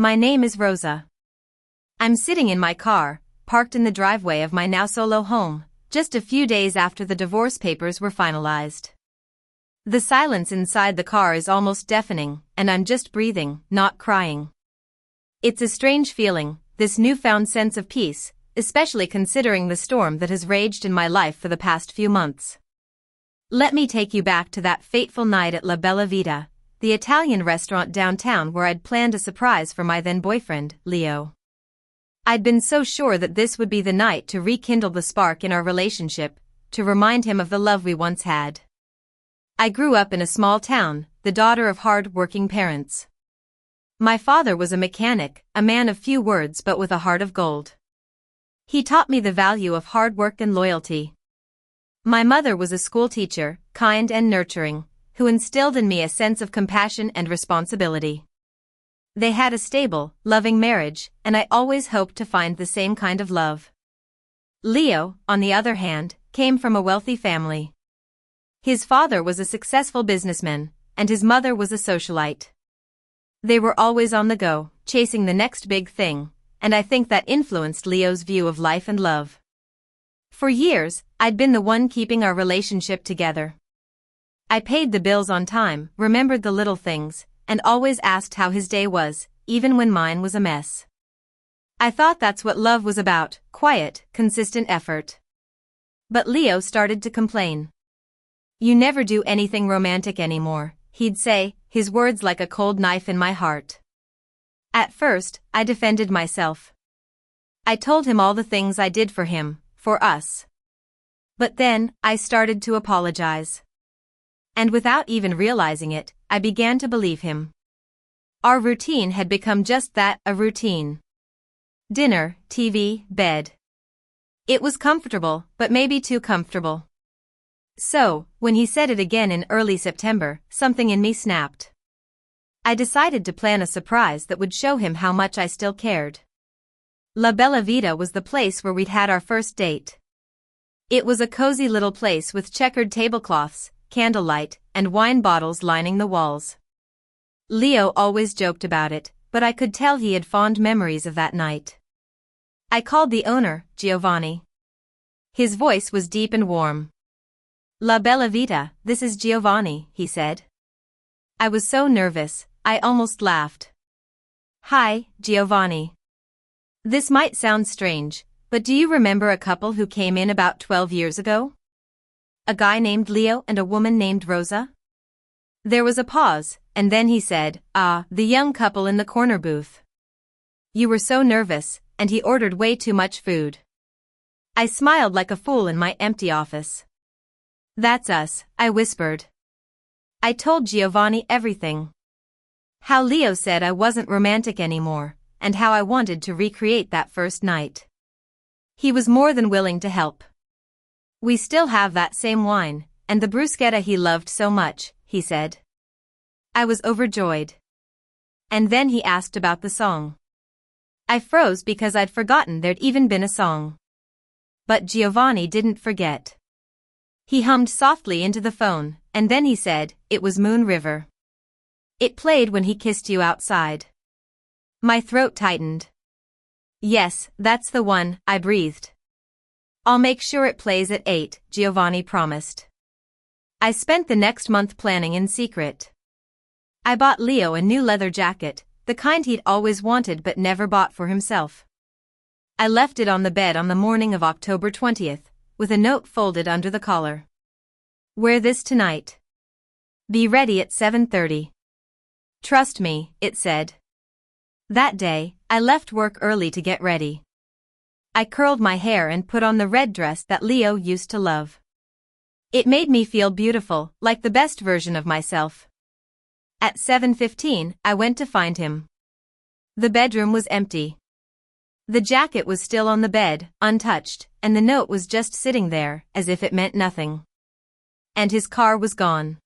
My name is Rosa. I'm sitting in my car, parked in the driveway of my now solo home, just a few days after the divorce papers were finalized. The silence inside the car is almost deafening, and I'm just breathing, not crying. It's a strange feeling, this newfound sense of peace, especially considering the storm that has raged in my life for the past few months. Let me take you back to that fateful night at La Bella Vita, the Italian restaurant downtown where I'd planned a surprise for my then-boyfriend, Leo. I'd been so sure that this would be the night to rekindle the spark in our relationship, to remind him of the love we once had. I grew up in a small town, the daughter of hard-working parents. My father was a mechanic, a man of few words but with a heart of gold. He taught me the value of hard work and loyalty. My mother was a school teacher, kind and nurturing, who instilled in me a sense of compassion and responsibility. They had a stable, loving marriage, and I always hoped to find the same kind of love. Leo, on the other hand, came from a wealthy family. His father was a successful businessman, and his mother was a socialite. They were always on the go, chasing the next big thing, and I think that influenced Leo's view of life and love. For years, I'd been the one keeping our relationship together. I paid the bills on time, remembered the little things, and always asked how his day was, even when mine was a mess. I thought that's what love was about, quiet, consistent effort. But Leo started to complain. "You never do anything romantic anymore," he'd say, his words like a cold knife in my heart. At first, I defended myself. I told him all the things I did for him, for us. But then, I started to apologize. And without even realizing it, I began to believe him. Our routine had become just that, a routine. Dinner, TV, bed. It was comfortable, but maybe too comfortable. So, when he said it again in early September, something in me snapped. I decided to plan a surprise that would show him how much I still cared. La Bella Vita was the place where we'd had our first date. It was a cozy little place with checkered tablecloths, candlelight, and wine bottles lining the walls. Leo always joked about it, but I could tell he had fond memories of that night. I called the owner, Giovanni. His voice was deep and warm. "La Bella Vita, this is Giovanni," he said. I was so nervous, I almost laughed. "Hi, Giovanni. This might sound strange, but do you remember a couple who came in about 12 years ago? A guy named Leo and a woman named Rosa?" There was a pause, and then he said, "Ah, the young couple in the corner booth. You were so nervous, and he ordered way too much food." I smiled like a fool in my empty office. "That's us," I whispered. I told Giovanni everything. How Leo said I wasn't romantic anymore, and how I wanted to recreate that first night. He was more than willing to help. "We still have that same wine, and the bruschetta he loved so much," he said. I was overjoyed. And then he asked about the song. I froze because I'd forgotten there'd even been a song. But Giovanni didn't forget. He hummed softly into the phone, and then he said, "It was Moon River. It played when he kissed you outside." My throat tightened. "Yes, that's the one," I breathed. "I'll make sure it plays at 8, Giovanni promised. I spent the next month planning in secret. I bought Leo a new leather jacket, the kind he'd always wanted but never bought for himself. I left it on the bed on the morning of October 20th, with a note folded under the collar. "Wear this tonight. Be ready at 7:30. Trust me," it said. That day, I left work early to get ready. I curled my hair and put on the red dress that Leo used to love. It made me feel beautiful, like the best version of myself. At 7:15, I went to find him. The bedroom was empty. The jacket was still on the bed, untouched, and the note was just sitting there, as if it meant nothing. And his car was gone.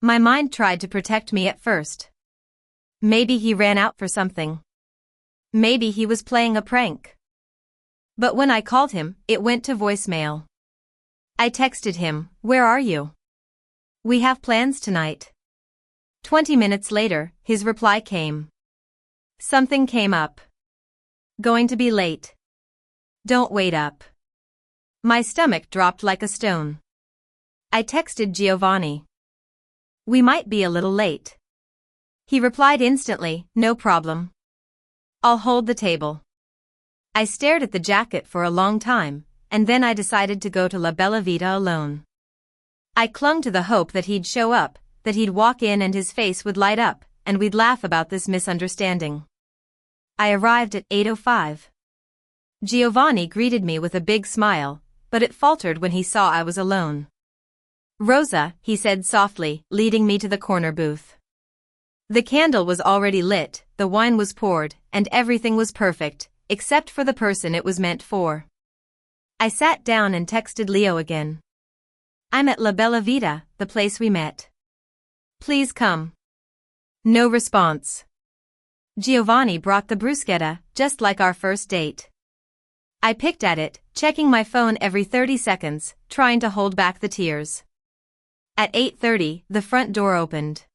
My mind tried to protect me at first. Maybe he ran out for something. Maybe he was playing a prank. But when I called him, it went to voicemail. I texted him, "Where are you? We have plans tonight." 20 minutes later, his reply came. Something came up. Going to be late. Don't wait up. My stomach dropped like a stone. I texted Giovanni. We might be a little late. He replied instantly, no problem. I'll hold the table. I stared at the jacket for a long time, and then I decided to go to La Bella Vita alone. I clung to the hope that he'd show up, that he'd walk in and his face would light up, and we'd laugh about this misunderstanding. I arrived at 8:05. Giovanni greeted me with a big smile, but it faltered when he saw I was alone. Rosa, he said softly, leading me to the corner booth. The candle was already lit, the wine was poured, and everything was perfect, except for the person it was meant for. I sat down and texted Leo again. I'm at La Bella Vita, the place we met. Please come. No response. Giovanni brought the bruschetta, just like our first date. I picked at it, checking my phone every 30 seconds, trying to hold back the tears. At 8:30, the front door opened.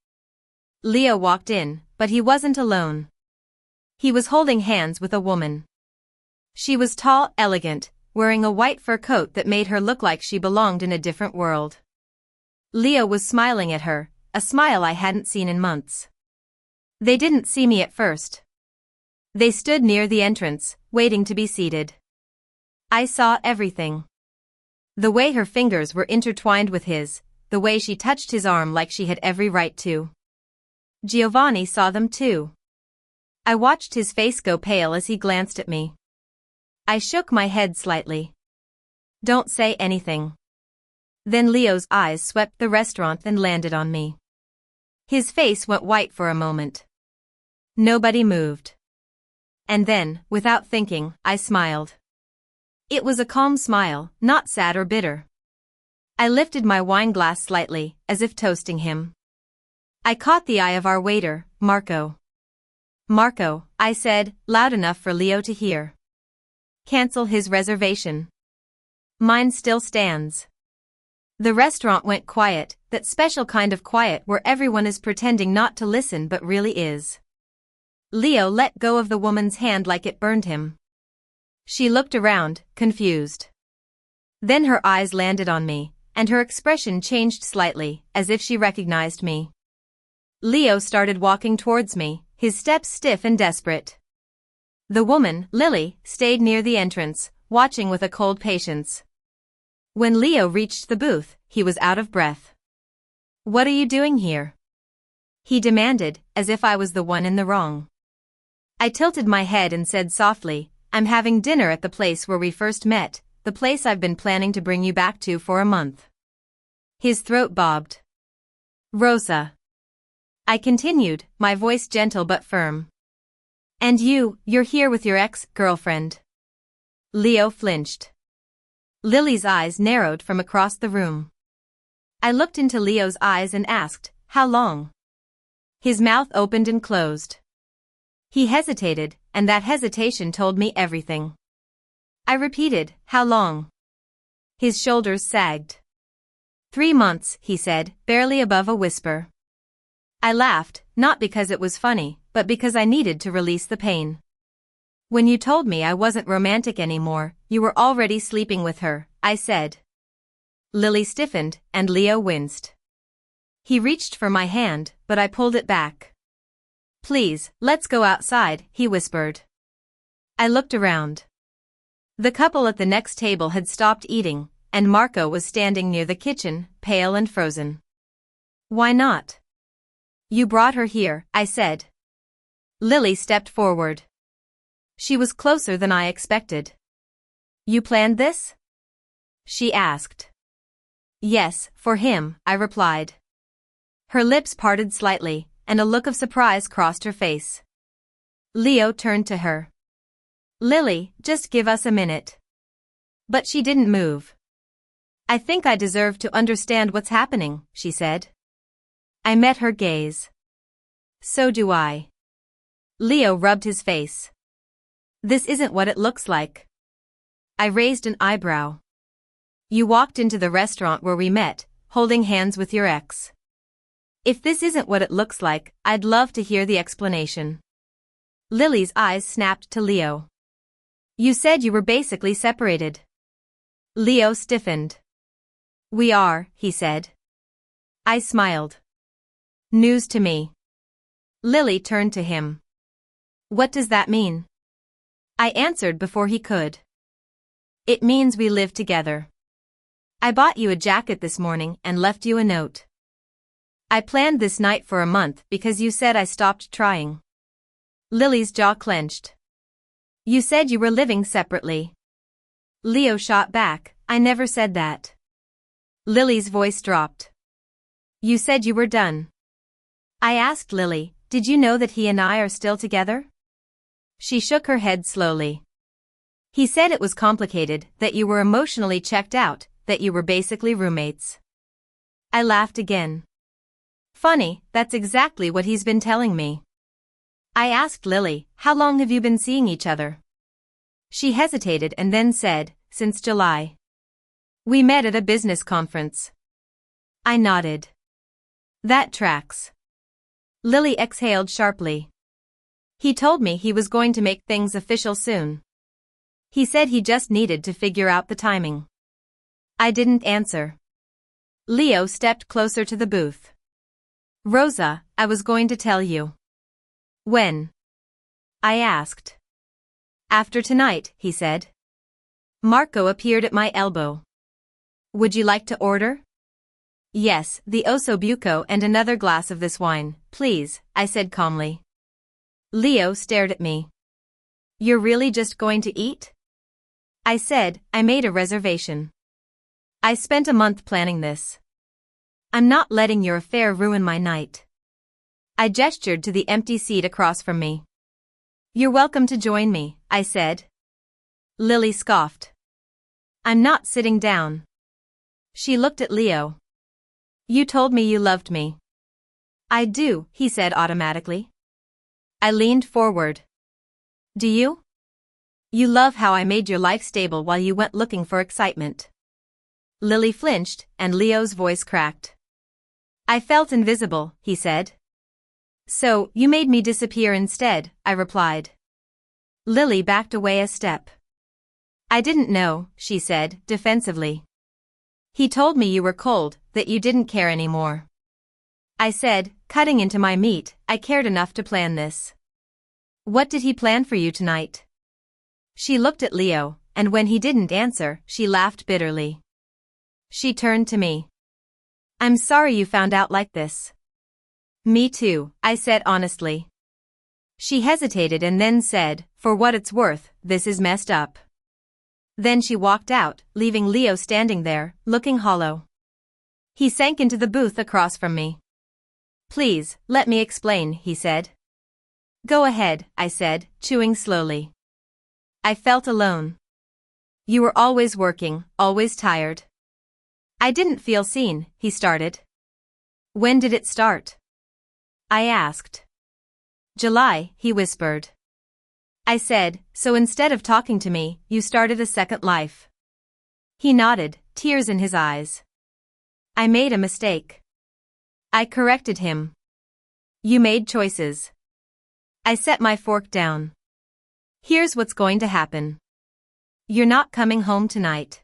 Leo walked in, but he wasn't alone. He was holding hands with a woman. She was tall, elegant, wearing a white fur coat that made her look like she belonged in a different world. Leo was smiling at her, a smile I hadn't seen in months. They didn't see me at first. They stood near the entrance, waiting to be seated. I saw everything. The way her fingers were intertwined with his, the way she touched his arm like she had every right to. Giovanni saw them too. I watched his face go pale as he glanced at me. I shook my head slightly. Don't say anything. Then Leo's eyes swept the restaurant and landed on me. His face went white for a moment. Nobody moved. And then, without thinking, I smiled. It was a calm smile, not sad or bitter. I lifted my wine glass slightly, as if toasting him. I caught the eye of our waiter, Marco. Marco, I said, loud enough for Leo to hear. Cancel his reservation. Mine still stands. The restaurant went quiet, that special kind of quiet where everyone is pretending not to listen but really is. Leo let go of the woman's hand like it burned him. She looked around, confused. Then her eyes landed on me, and her expression changed slightly, as if she recognized me. Leo started walking towards me, his steps stiff and desperate. The woman, Lily, stayed near the entrance, watching with a cold patience. When Leo reached the booth, he was out of breath. What are you doing here? He demanded, as if I was the one in the wrong. I tilted my head and said softly, I'm having dinner at the place where we first met, the place I've been planning to bring you back to for a month. His throat bobbed. Rosa. I continued, my voice gentle but firm. And you're here with your ex-girlfriend. Leo flinched. Lily's eyes narrowed from across the room. I looked into Leo's eyes and asked, how long? His mouth opened and closed. He hesitated, and that hesitation told me everything. I repeated, how long? His shoulders sagged. 3 months, he said, barely above a whisper. I laughed, not because it was funny, but because I needed to release the pain. When you told me I wasn't romantic anymore, you were already sleeping with her, I said. Lily stiffened, and Leo winced. He reached for my hand, but I pulled it back. Please, let's go outside, he whispered. I looked around. The couple at the next table had stopped eating, and Marco was standing near the kitchen, pale and frozen. Why not? You brought her here, I said. Lily stepped forward. She was closer than I expected. You planned this? She asked. Yes, for him, I replied. Her lips parted slightly, and a look of surprise crossed her face. Leo turned to her. Lily, just give us a minute. But she didn't move. I think I deserve to understand what's happening, she said. I met her gaze. So do I. Leo rubbed his face. This isn't what it looks like. I raised an eyebrow. You walked into the restaurant where we met, holding hands with your ex. If this isn't what it looks like, I'd love to hear the explanation. Lily's eyes snapped to Leo. You said you were basically separated. Leo stiffened. We are, he said. I smiled. News to me. Lily turned to him. What does that mean? I answered before he could. It means we live together. I bought you a jacket this morning and left you a note. I planned this night for a month because you said I stopped trying. Lily's jaw clenched. You said you were living separately. Leo shot back, I never said that. Lily's voice dropped. You said you were done. I asked Lily, did you know that he and I are still together? She shook her head slowly. He said it was complicated, that you were emotionally checked out, that you were basically roommates. I laughed again. Funny, that's exactly what he's been telling me. I asked Lily, how long have you been seeing each other? She hesitated and then said, since July. We met at a business conference. I nodded. That tracks. Lily exhaled sharply. He told me he was going to make things official soon. He said he just needed to figure out the timing. I didn't answer. Leo stepped closer to the booth. Rosa, I was going to tell you. When? I asked. After tonight, he said. Marco appeared at my elbow. Would you like to order? Yes, the osso buco and another glass of this wine, please, I said calmly. Leo stared at me. You're really just going to eat? I said, I made a reservation. I spent a month planning this. I'm not letting your affair ruin my night. I gestured to the empty seat across from me. You're welcome to join me, I said. Lily scoffed. I'm not sitting down. She looked at Leo. You told me you loved me. I do, he said automatically. I leaned forward. Do you? You love how I made your life stable while you went looking for excitement. Lily flinched, and Leo's voice cracked. I felt invisible, he said. So, you made me disappear instead, I replied. Lily backed away a step. I didn't know, she said, defensively. He told me you were cold, that you didn't care anymore. I said, cutting into my meat, I cared enough to plan this. What did he plan for you tonight? She looked at Leo, and when he didn't answer, she laughed bitterly. She turned to me. I'm sorry you found out like this. Me too, I said honestly. She hesitated and then said, for what it's worth, this is messed up. Then she walked out, leaving Leo standing there, looking hollow. He sank into the booth across from me. Please, let me explain, he said. Go ahead, I said, chewing slowly. I felt alone. You were always working, always tired. I didn't feel seen, he started. When did it start? I asked. July, he whispered. I said, so instead of talking to me, you started a second life. He nodded, tears in his eyes. I made a mistake. I corrected him. You made choices. I set my fork down. Here's what's going to happen. You're not coming home tonight.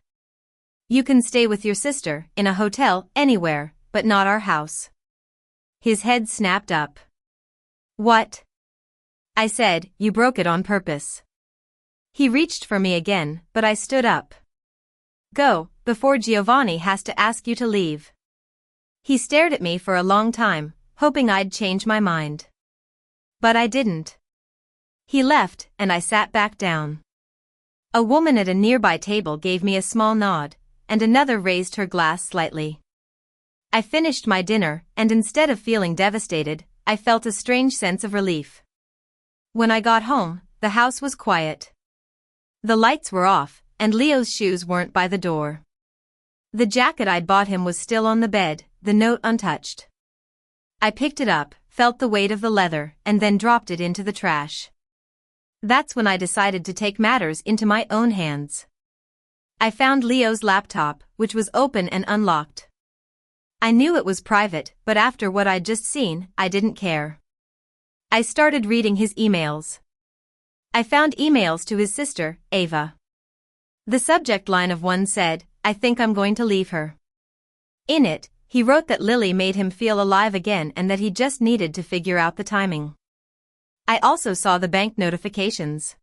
You can stay with your sister, in a hotel, anywhere, but not our house. His head snapped up. What? I said, you broke it on purpose. He reached for me again, but I stood up. Go, before Giovanni has to ask you to leave. He stared at me for a long time, hoping I'd change my mind. But I didn't. He left, and I sat back down. A woman at a nearby table gave me a small nod, and another raised her glass slightly. I finished my dinner, and instead of feeling devastated, I felt a strange sense of relief. When I got home, the house was quiet. The lights were off, and Leo's shoes weren't by the door. The jacket I'd bought him was still on the bed, the note untouched. I picked it up, felt the weight of the leather, and then dropped it into the trash. That's when I decided to take matters into my own hands. I found Leo's laptop, which was open and unlocked. I knew it was private, but after what I'd just seen, I didn't care. I started reading his emails. I found emails to his sister, Ava. The subject line of one said, "I think I'm going to leave her." In it, he wrote that Lily made him feel alive again and that he just needed to figure out the timing. I also saw the bank notifications.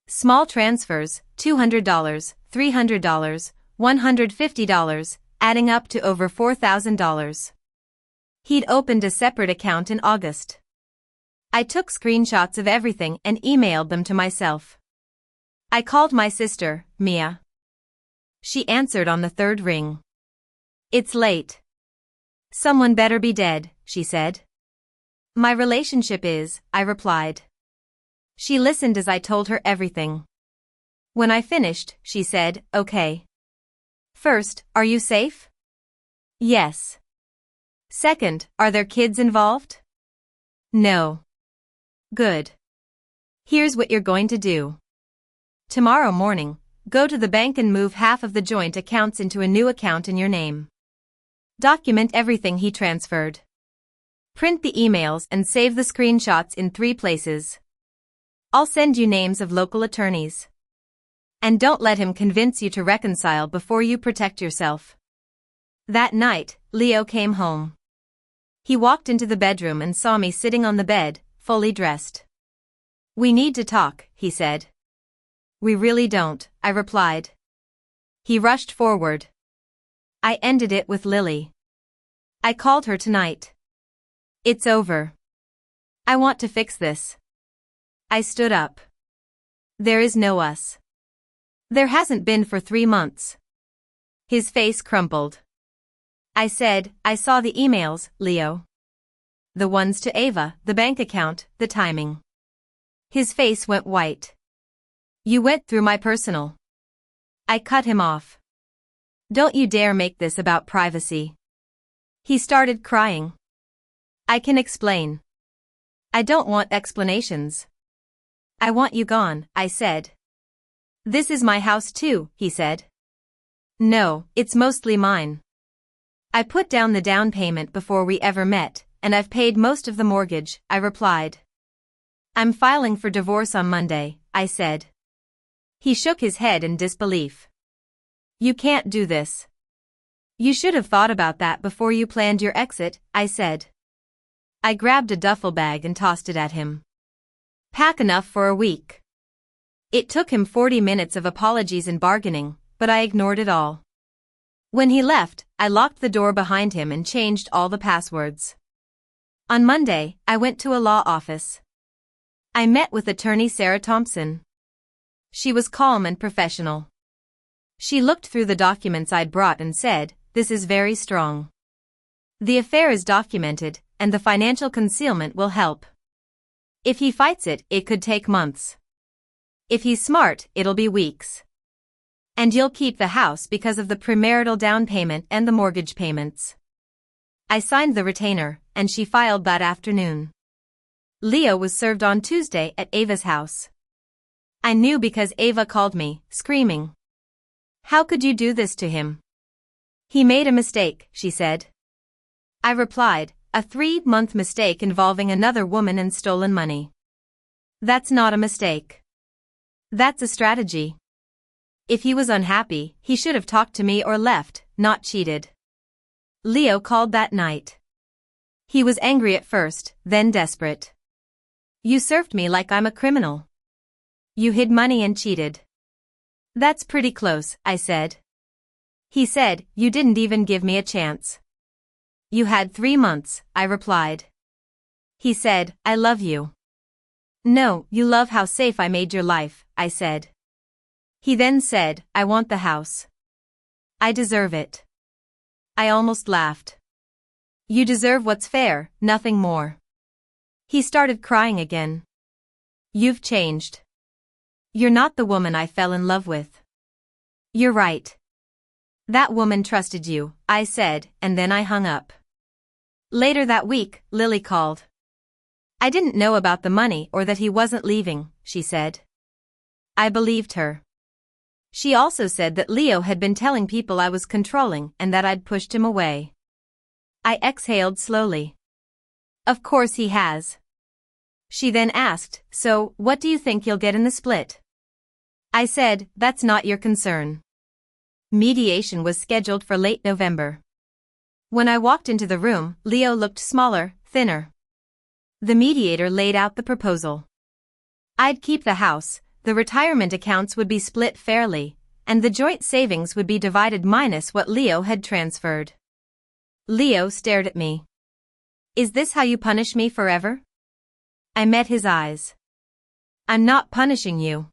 Small transfers, $200, $300, $150, adding up to over $4,000. He'd opened a separate account in August. I took screenshots of everything and emailed them to myself. I called my sister, Mia. She answered on the third ring. "It's late. Someone better be dead," she said. "My relationship is," I replied. She listened as I told her everything. When I finished, she said, "Okay. First, are you safe?" "Yes." "Second, are there kids involved?" "No." "Good. Here's what you're going to do. Tomorrow morning, go to the bank and move half of the joint accounts into a new account in your name. Document everything he transferred. Print the emails and save the screenshots in 3 places. I'll send you names of local attorneys. And don't let him convince you to reconcile before you protect yourself." That night, Leo came home. He walked into the bedroom and saw me sitting on the bed, fully dressed. "We need to talk," he said. "We really don't," I replied. He rushed forward. "I ended it with Lily. I called her tonight. It's over. I want to fix this." I stood up. "There is no us. There hasn't been for 3 months." His face crumpled. I said, "I saw the emails, Leo. The ones to Ava, the bank account, the timing." His face went white. "You went through my personal." I cut him off. "Don't you dare make this about privacy." He started crying. "I can explain." "I don't want explanations. I want you gone," I said. "This is my house too," he said. "No, it's mostly mine. I put down the down payment before we ever met, and I've paid most of the mortgage," I replied. "I'm filing for divorce on Monday," I said. He shook his head in disbelief. "You can't do this. You should have thought about that before you planned your exit," I said. I grabbed a duffel bag and tossed it at him. "Pack enough for a week." It took him 40 minutes of apologies and bargaining, but I ignored it all. When he left, I locked the door behind him and changed all the passwords. On Monday, I went to a law office. I met with attorney Sarah Thompson. She was calm and professional. She looked through the documents I'd brought and said, "This is very strong. The affair is documented, and the financial concealment will help. If he fights it, it could take months. If he's smart, it'll be weeks. And you'll keep the house because of the premarital down payment and the mortgage payments." I signed the retainer, and she filed that afternoon. Leo was served on Tuesday at Ava's house. I knew because Ava called me, screaming. "How could you do this to him?" "He made a mistake," she said. I replied, "A 3-month mistake involving another woman and stolen money. That's not a mistake. That's a strategy. If he was unhappy, he should have talked to me or left, not cheated." Leo called that night. He was angry at first, then desperate. "You served me like I'm a criminal. You hid money and cheated." "That's pretty close," I said. He said, "You didn't even give me a chance." "You had 3 months," I replied. He said, "I love you." "No, you love how safe I made your life," I said. He then said, "I want the house. I deserve it." I almost laughed. "You deserve what's fair, nothing more." He started crying again. "You've changed. You're not the woman I fell in love with." "You're right. That woman trusted you," I said, and then I hung up. Later that week, Lily called. "I didn't know about the money or that he wasn't leaving," she said. I believed her. She also said that Leo had been telling people I was controlling and that I'd pushed him away. I exhaled slowly. Of course he has. She then asked, "So, what do you think you'll get in the split?" I said, "That's not your concern." Mediation was scheduled for late November. When I walked into the room, Leo looked smaller, thinner. The mediator laid out the proposal. I'd keep the house, the retirement accounts would be split fairly, and the joint savings would be divided minus what Leo had transferred. Leo stared at me. "Is this how you punish me forever?" I met his eyes. "I'm not punishing you.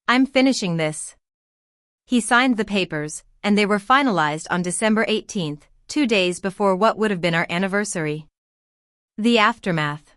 I'm finishing this." He signed the papers, and they were finalized on December 18th, 2 days before what would have been our anniversary. The aftermath.